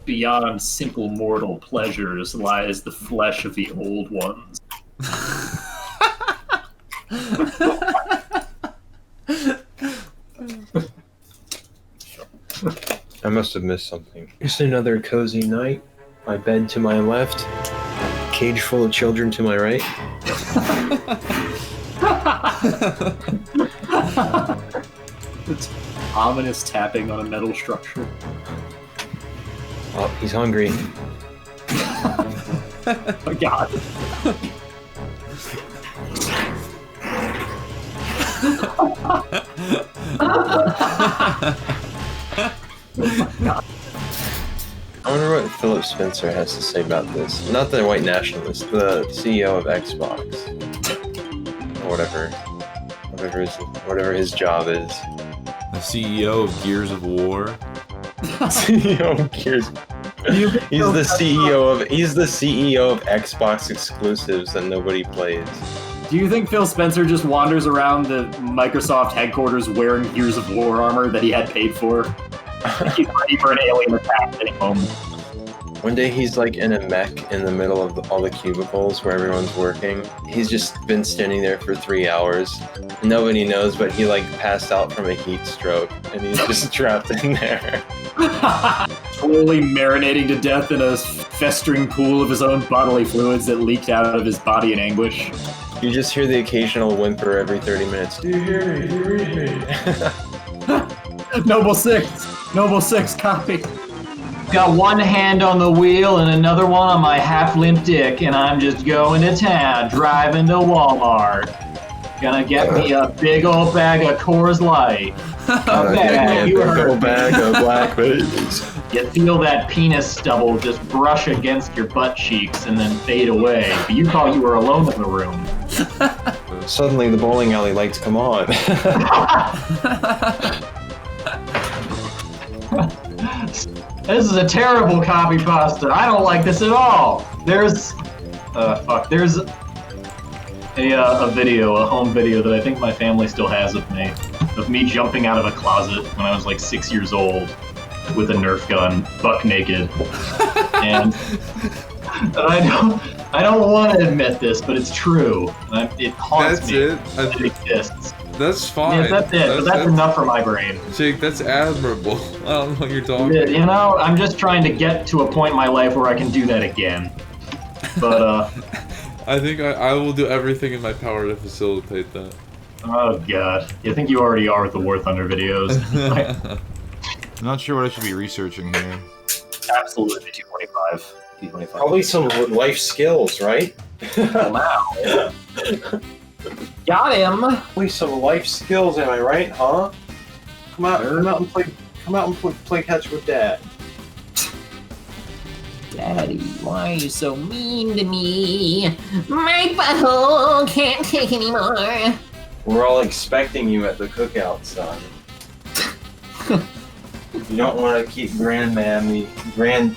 Beyond simple mortal pleasures lies the flesh of the old ones. I must have missed something. Just another cozy night. My bed to my left. Cage full of children to my right. It's ominous tapping on a metal structure. Oh, he's hungry. Oh god. I wonder what Philip Spencer has to say about this. Not the white nationalist, the CEO of Xbox. Or whatever his job is. The CEO of Gears of War. CEO of Gears. He's the CEO of Xbox exclusives that nobody plays. Do you think Phil Spencer just wanders around the Microsoft headquarters wearing Gears of War armor that he had paid for? He's ready for an alien attack at any moment. One day he's like in a mech in the middle of all the cubicles where everyone's working. He's just been standing there for 3 hours. Nobody knows, but he like passed out from a heat stroke and he's just trapped in there. Slowly marinating to death in a festering pool of his own bodily fluids that leaked out of his body in anguish. You just hear the occasional whimper every 30 minutes. Do you hear me? Do you hear me? Noble Six, copy. Got one hand on the wheel and another one on my half-limp dick, and I'm just going to town, driving to Walmart. Gonna get me a big old bag of Coors Light. A big old bag of black babies. You feel that penis stubble just brush against your butt cheeks and then fade away, but you thought you were alone in the room. Suddenly the bowling alley lights come on. This is a terrible copy pasta. I don't like this at all. There's a video, a home video that I think my family still has of me jumping out of a closet when I was like 6 years old with a Nerf gun, buck naked. And I don't want to admit this, but it's true. It haunts me. That's it. It exists. That's fine. Yeah, that's it. But that's enough for my brain. Jake, that's admirable. I don't know what you're talking about. You know, I'm just trying to get to a point in my life where I can do that again. But, I think I will do everything in my power to facilitate that. Oh, God. You think you already are with the War Thunder videos. I'm not sure what I should be researching here. Absolutely, 225. Probably some life skills, right? Wow. Got him. Probably some life skills, am I right, huh? Come out and play catch with Dad. Daddy, why are you so mean to me? My butthole can't take anymore. We're all expecting you at the cookout, son. You don't want to keep Grandmammy and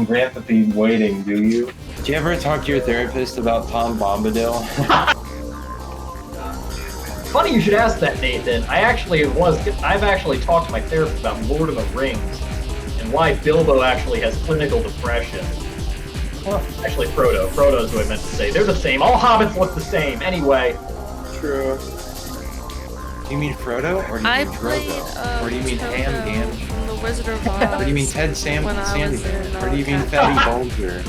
Grandpappy waiting, do you? Do you ever talk to your therapist about Tom Bombadil? Funny you should ask that, Nathan. I've actually talked to my therapist about Lord of the Rings and why Bilbo actually has clinical depression. Well, actually, Frodo. Frodo is what I meant to say. They're the same. All hobbits look the same. Anyway. True. Do you mean Frodo, or do you mean Drogo? Or do you mean Ham from The Wizard of Oz? Or do you mean Ted Sandy? Or do you mean Fatty Bulger?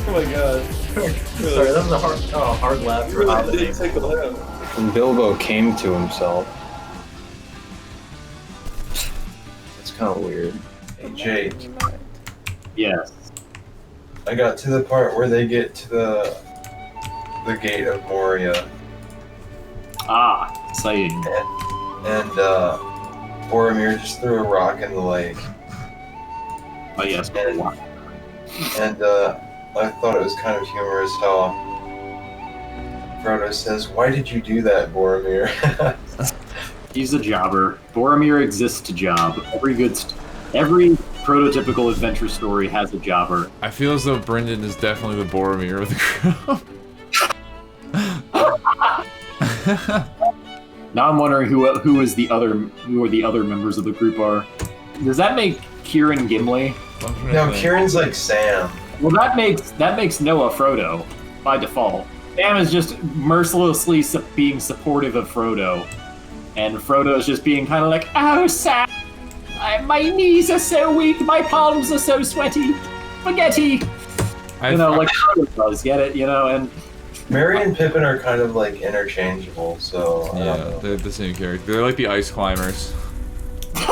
Oh my god. Sorry, that was a hard laugh for a name. When Bilbo came to himself. It's kind of weird. Hey Jake. Yes. I got to the part where they get to the gate of Moria. Ah, exciting. And Boromir just threw a rock in the lake. Oh yes, and I thought it was kind of humorous how Frodo says, "Why did you do that, Boromir?" He's a jobber. Boromir exists to job. Every prototypical adventure story has a jobber. I feel as though Brendan is definitely the Boromir of the group. Now I'm wondering who the other members of the group are. Does that make Kieran Gimli? No, Kieran's like Sam. Well, that makes Noah Frodo by default. Sam is just mercilessly being supportive of Frodo, and Frodo is just being kind of like, "Oh, Sam, my knees are so weak, my palms are so sweaty, spaghetti." Like Frodo does, get it? And Merry and Pippin are kind of like interchangeable, so I don't know. They're the same character. They're like the ice climbers. They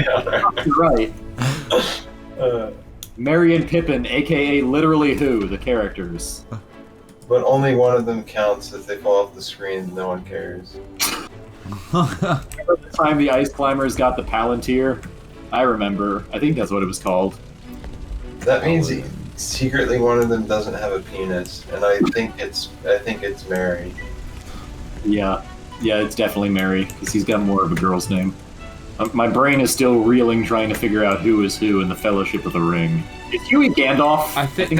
are. Right. Merry and Pippin, aka literally who, the characters. But only one of them counts. If they fall off the screen, no one cares. Remember the time the ice climbers got the Palantir? I remember. I think that's what it was called. That means secretly one of them doesn't have a penis, and I think it's Merry. Yeah, it's definitely Merry, because he's got more of a girl's name. My brain is still reeling, trying to figure out who is who in the Fellowship of the Ring. Is Huey Gandalf? I think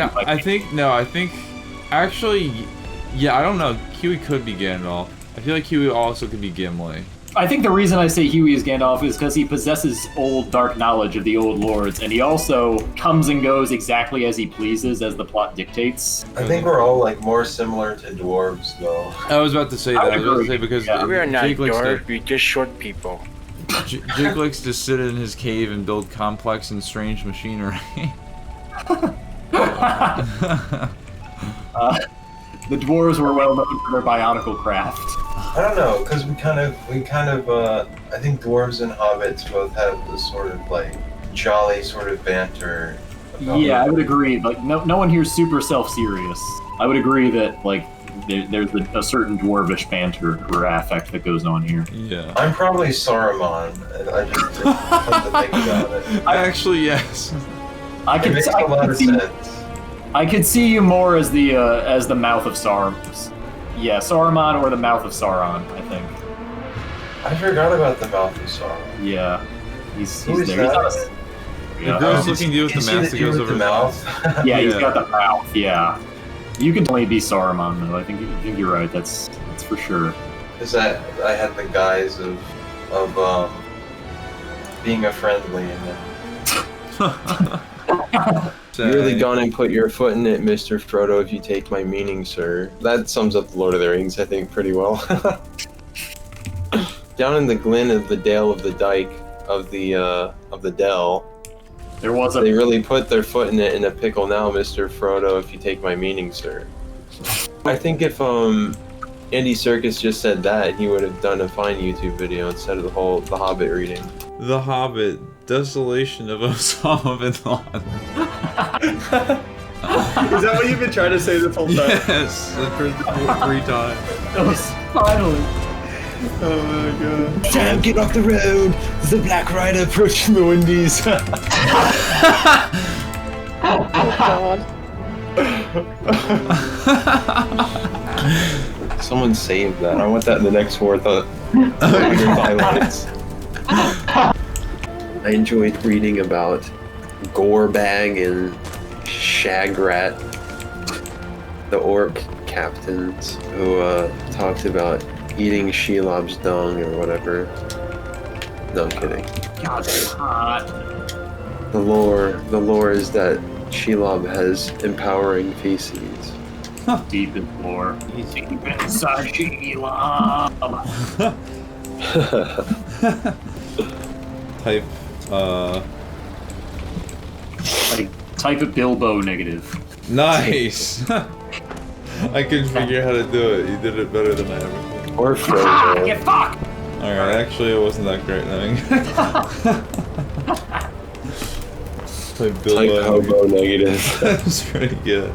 actually, yeah, I don't know. Huey could be Gandalf. I feel like Huey also could be Gimli. I think the reason I say Huey is Gandalf is because he possesses old dark knowledge of the old lords, and he also comes and goes exactly as he pleases, as the plot dictates. I think we're all like more similar to dwarves, though. I was about to say that. I was about to say because We are not Jake likes dwarves, we're just short people. Jake likes to sit in his cave and build complex and strange machinery. The dwarves were well known for their bionicle craft. I don't know, because we kind of, I think dwarves and hobbits both have this sort of like jolly sort of banter. Yeah, I would agree. Like, no one here's super self-serious. I would agree that like there's a certain dwarvish banter or affect that goes on here. Yeah. I'm probably Saruman, and I just come to think about it. Yes. It makes a lot of sense. I could see you more as the mouth of Saruman. Yeah, Saruman or the mouth of Sauron, I think. I forgot about the mouth of Sauron. Yeah, he's Who is there. that? The gross looking dude with the mask that goes over the mouth. Yeah, he's got the mouth. Yeah, you can totally be Saruman though. I think you're right. That's for sure. Because I had the guise of being a friendly, and then you really gone and put your foot in it, Mr. Frodo, if you take my meaning, sir. That sums up the Lord of the Rings, I think, pretty well. Down in the glen of the Dale of the Dyke of the Dell, there was they really put their foot in it in a pickle now, Mr. Frodo, if you take my meaning, sir. I think if Andy Serkis just said that, he would have done a fine YouTube video instead of the Hobbit reading. The Hobbit, Desolation of Osama bin Laden. Is that what you've been trying to say this whole time? Yes, I've heard it 3 times. That was finally. Oh my god. Sam, get off the road! There's a Black Rider approaching the Windies. Oh god. Someone saved that. I want that in the next 4th highlights. I enjoyed reading about Gorebag and Shagrat, the orc captains who talked about eating Shelob's dung or whatever. No, I'm kidding. God, that's hot. The lore is that Shelob has empowering feces. Deep in lore. Deep inside Shelob. Type of Bilbo negative. Nice! I couldn't figure how to do it. You did it better than I ever did. Or Frodo. Get fucked! Alright, actually it wasn't that great then. Type Type hobo negative. That was pretty good.